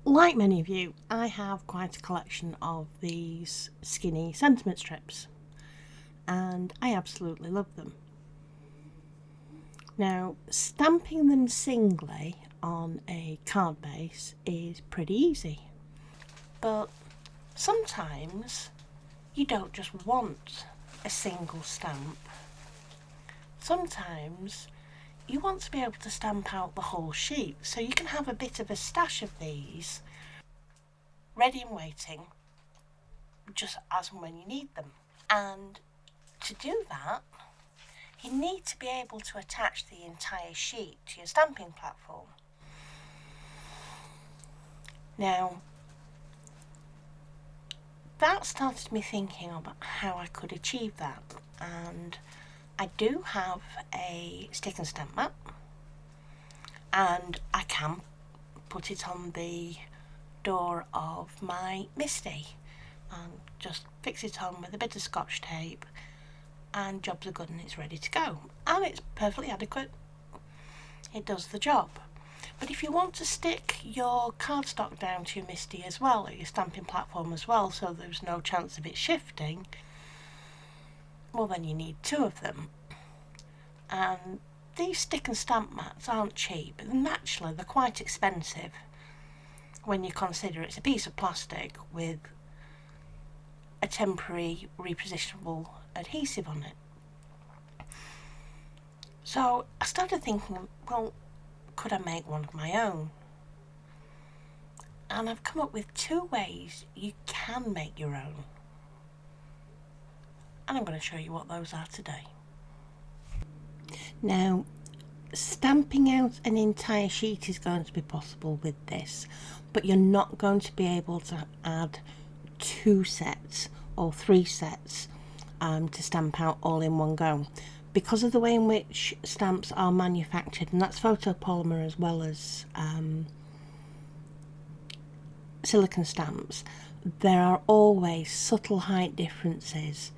Like many of you, I have quite a collection of these skinny sentiment strips, and I absolutely love them. Now, stamping them singly on a card base is pretty easy, but sometimes you don't just want a single stamp. Sometimes you want to be able to stamp out the whole sheet, so you can have a bit of a stash of these ready and waiting just as and when you need them. And to do that, you need to be able to attach the entire sheet to your stamping platform. Now, that started me thinking about how I could achieve that, and I do have a stick and stamp mat, and I can put it on the door of my Misty and just fix it on with a bit of Scotch tape, and jobs are good and it's ready to go, and it's perfectly adequate. It does the job. But if you want to stick your cardstock down to your Misty as well, or your stamping platform as well, so there's no chance of it shifting, well, then you need two of them. And these stick and stamp mats aren't cheap, and naturally they're quite expensive when you consider it's a piece of plastic with a temporary repositionable adhesive on it. So I started thinking, well, could I make one of my own? And I've come up with two ways you can make your own, and I'm going to show you what those are today. Now, stamping out an entire sheet is going to be possible with this, but you're not going to be able to add two sets or three sets to stamp out all in one go, because of the way in which stamps are manufactured, and that's photopolymer as well as silicone stamps. There are always subtle height differences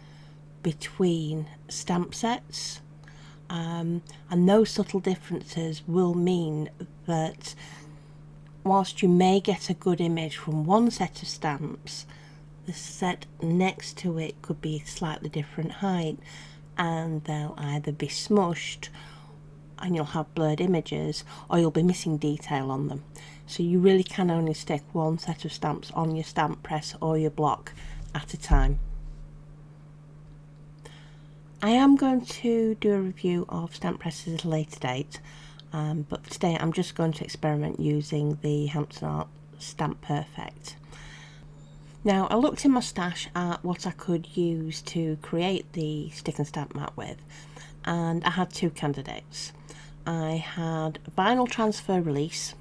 between stamp sets, and those subtle differences will mean that whilst you may get a good image from one set of stamps, the set next to it could be slightly different height, and they'll either be smushed and you'll have blurred images, or you'll be missing detail on them. So you really can only stick one set of stamps on your stamp press or your block at a time. I am going to do a review of stamp presses at a later date, but for today I'm just going to experiment using the Hampton Art Stamp Perfect. Now, I looked in my stash at what I could use to create the stick and stamp mat with, and I had two candidates. I had vinyl transfer release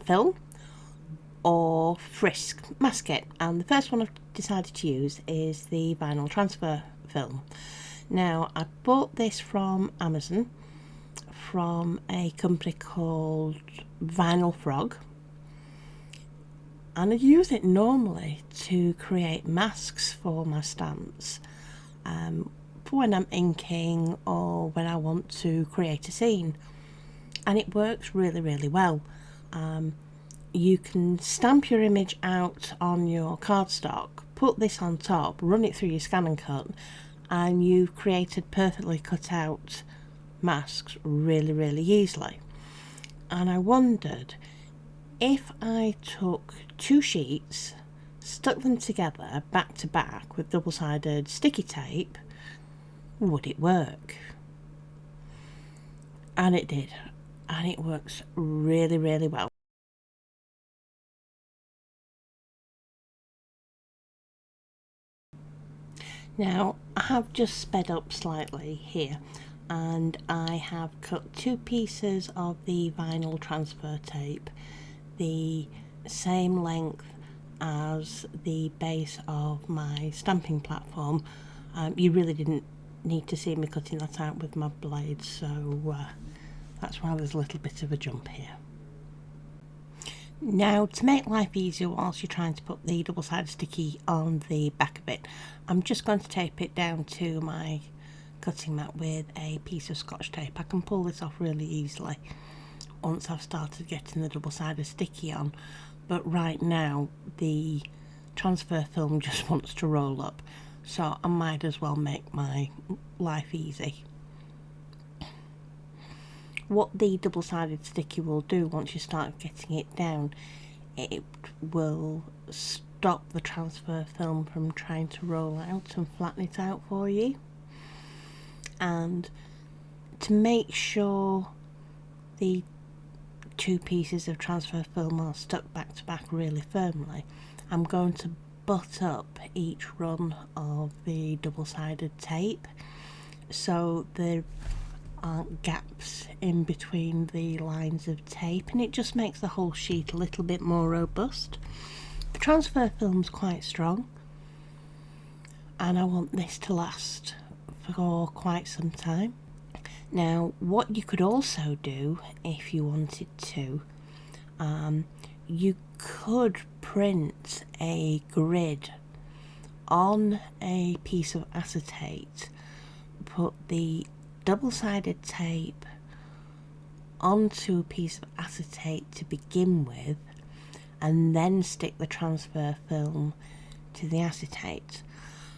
film or Frisk masket, and the first one I've decided to use is the vinyl transfer film. Now, I bought this from Amazon from a company called Vinyl Frog, and I use it normally to create masks for my stamps, for when I'm inking or when I want to create a scene, and it works really well. You can stamp your image out on your cardstock, put this on top, run it through your scan and cut, and you've created perfectly cut out masks really easily. And I wondered, if I took two sheets, stuck them together back to back with double-sided sticky tape, would it work? And it did, and it works really well. Now, I have just sped up slightly here, and I have cut two pieces of the vinyl transfer tape the same length as the base of my stamping platform. You really didn't need to see me cutting that out with my blade, so that's why there's a little bit of a jump here. Now, to make life easier whilst you're trying to put the double-sided sticky on the back of it, I'm just going to tape it down to my cutting mat with a piece of Scotch tape. I can pull this off really easily once I've started getting the double-sided sticky on, but right now the transfer film just wants to roll up, so I might as well make my life easy. What the double-sided sticky will do once you start getting it down, it will stop the transfer film from trying to roll out and flatten it out for you. And to make sure the two pieces of transfer film are stuck back to back really firmly, I'm going to butt up each run of the double-sided tape so there aren't gaps in between the lines of tape, and it just makes the whole sheet a little bit more robust. The transfer film's quite strong, and I want this to last for quite some time. Now, what you could also do if you wanted to, you could print a grid on a piece of acetate, put the double-sided tape onto a piece of acetate to begin with, and then stick the transfer film to the acetate.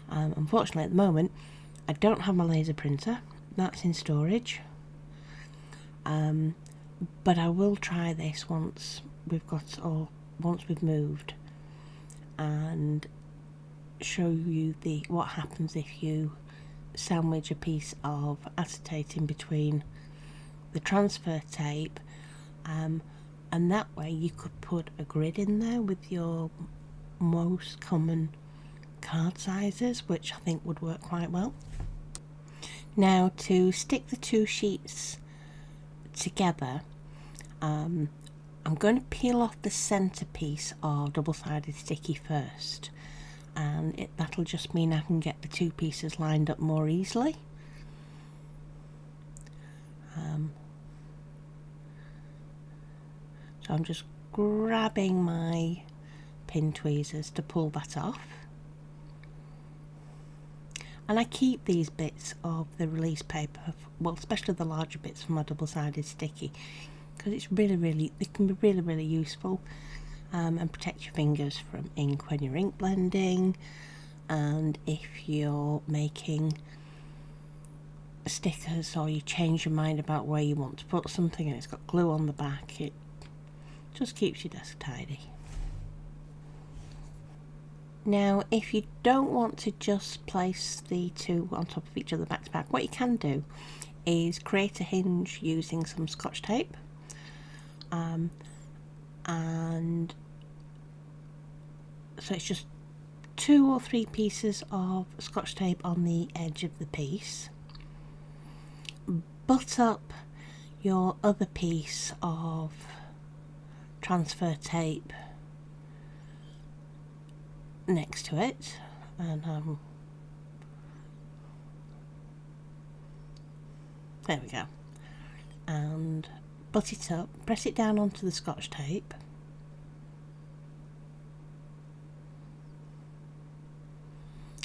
Unfortunately at the moment I don't have my laser printer, that's in storage, but I will try this once we've moved, and show you what happens if you sandwich a piece of acetate in between the transfer tape, and that way you could put a grid in there with your most common card sizes, which I think would work quite well. Now, to stick the two sheets together, I'm going to peel off the centre piece of double-sided sticky first, and that'll just mean I can get the two pieces lined up more easily. So I'm just grabbing my pin tweezers to pull that off, and I keep these bits of the release paper, well, especially the larger bits for my double-sided sticky, because it can be really useful, and protect your fingers from ink when you're ink blending, and if you're making stickers or you change your mind about where you want to put something and it's got glue on the back, it just keeps your desk tidy. Now, if you don't want to just place the two on top of each other back to back, what you can do is create a hinge using some Scotch tape, and so it's just 2 or 3 pieces of Scotch tape on the edge of the piece. Butt up your other piece of transfer tape next to it, and there we go, and butt it up, press it down onto the Scotch tape,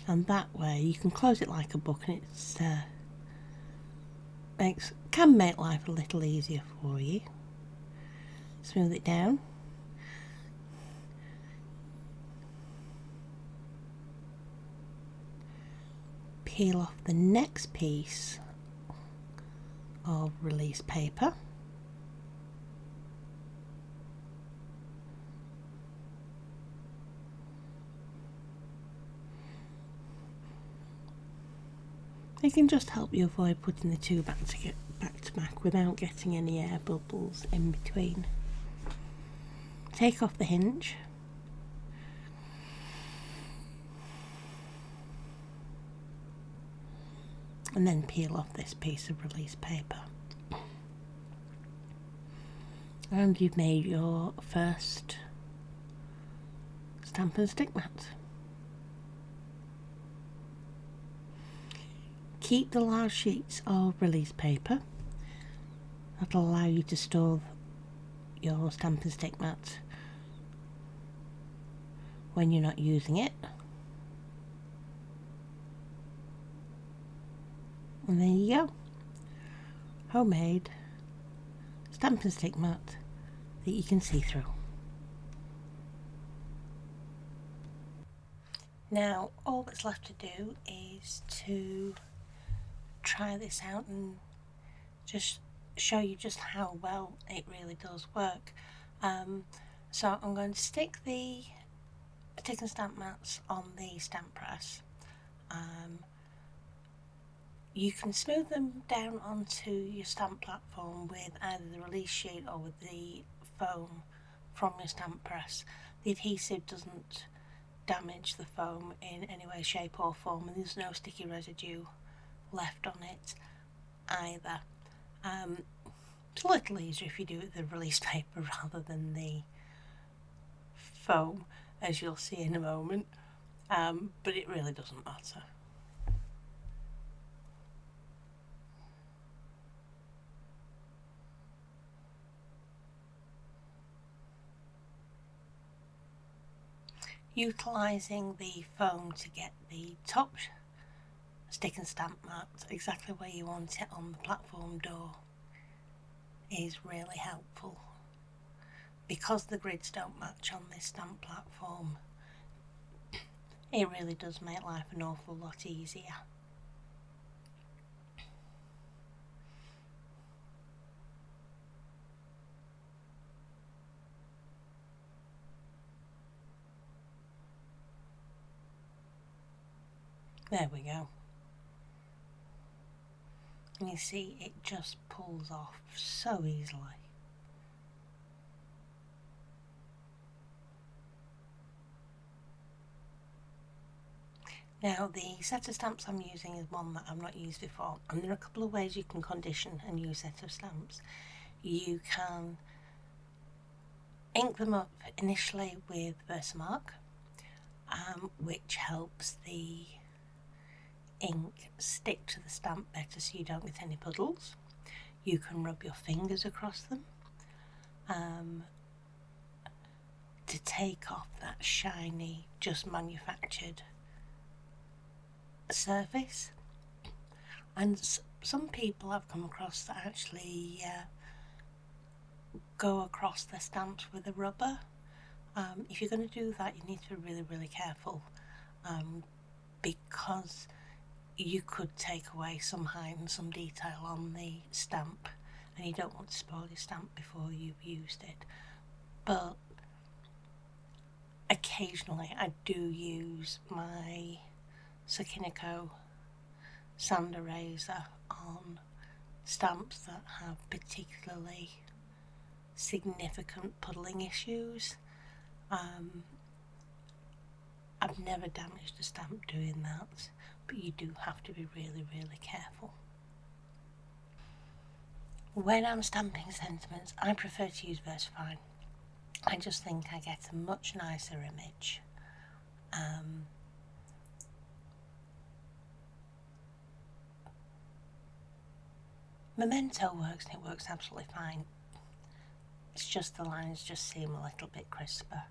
and that way you can close it like a book, and it can make life a little easier for you. Smooth it down, peel off the next piece of release paper, it can just help you avoid putting the two back to back without getting any air bubbles in between. Take off the hinge, and then peel off this piece of release paper, and you've made your first stamp and stick mat. Keep the large sheets of release paper, that'll allow you to store your stamp and stick mat when you're not using it. And there you go, homemade stamp and stick mat that you can see through. Now all that's left to do is to try this out and just show you just how well it really does work. So I'm going to stick the tick and stamp mats on the stamp press. You can smooth them down onto your stamp platform with either the release sheet or with the foam from your stamp press. The adhesive doesn't damage the foam in any way, shape or form, and there's no sticky residue left on it either. It's a little easier if you do it with the release paper rather than the foam, as you'll see in a moment, but it really doesn't matter. Utilising the foam to get the top stick and stamp mat exactly where you want it on the platform door is really helpful. Because the grids don't match on this stamp platform, it really does make life an awful lot easier. There we go. And you see it just pulls off so easily. Now the set of stamps I'm using is one that I've not used before, and there are a couple of ways you can condition a new set of stamps. You can ink them up initially with Versamark, which helps the ink stick to the stamp better so you don't get any puddles. You can rub your fingers across them to take off that shiny, just manufactured surface. And some people I've come across that actually go across their stamps with a rubber. If you're going to do that, you need to be really careful, because you could take away some height and some detail on the stamp, and you don't want to spoil your stamp before you've used it. But occasionally I do use my Sakinico sand eraser on stamps that have particularly significant puddling issues. I've never damaged a stamp doing that, but you do have to be really careful. When I'm stamping sentiments, I prefer to use VersaFine. I just think I get a much nicer image. Memento works and it works absolutely fine. It's just the lines just seem a little bit crisper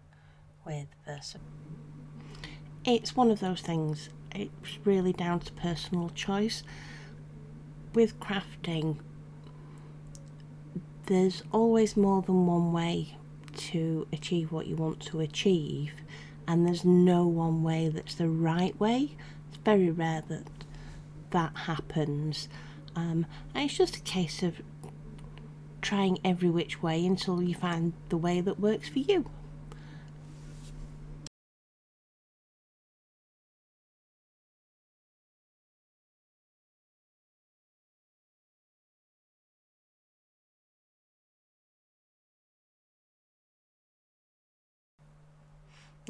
with Versa. It's one of those things, it's really down to personal choice. With crafting, there's always more than one way to achieve what you want to achieve, and there's no one way that's the right way. It's very rare that that happens, and it's just a case of trying every which way until you find the way that works for you.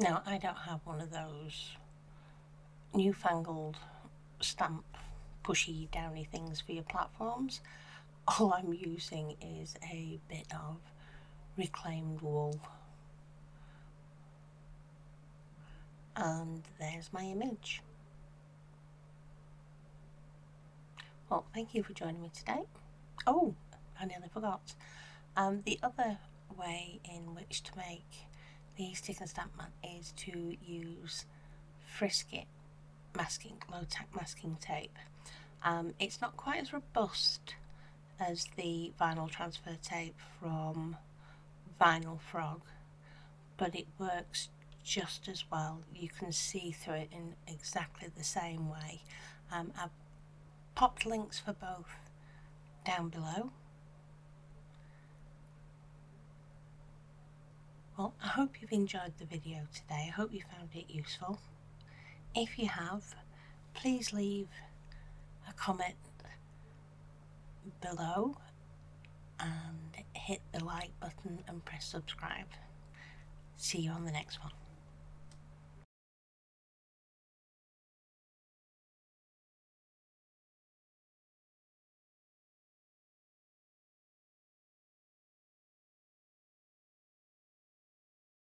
Now, I don't have one of those newfangled stamp pushy downy things for your platforms. All I'm using is a bit of reclaimed wool, and there's my image. Well, thank you for joining me today. Oh, I nearly forgot. The other way in which to make the stick and stamp mat is to use Frisket masking, low tack masking tape. It's not quite as robust as the vinyl transfer tape from Vinyl Frog, but it works just as well. You can see through it in exactly the same way. I've popped links for both down below. Well, I hope you've enjoyed the video today. I hope you found it useful. If you have, please leave a comment below and hit the like button and press subscribe. See you on the next one.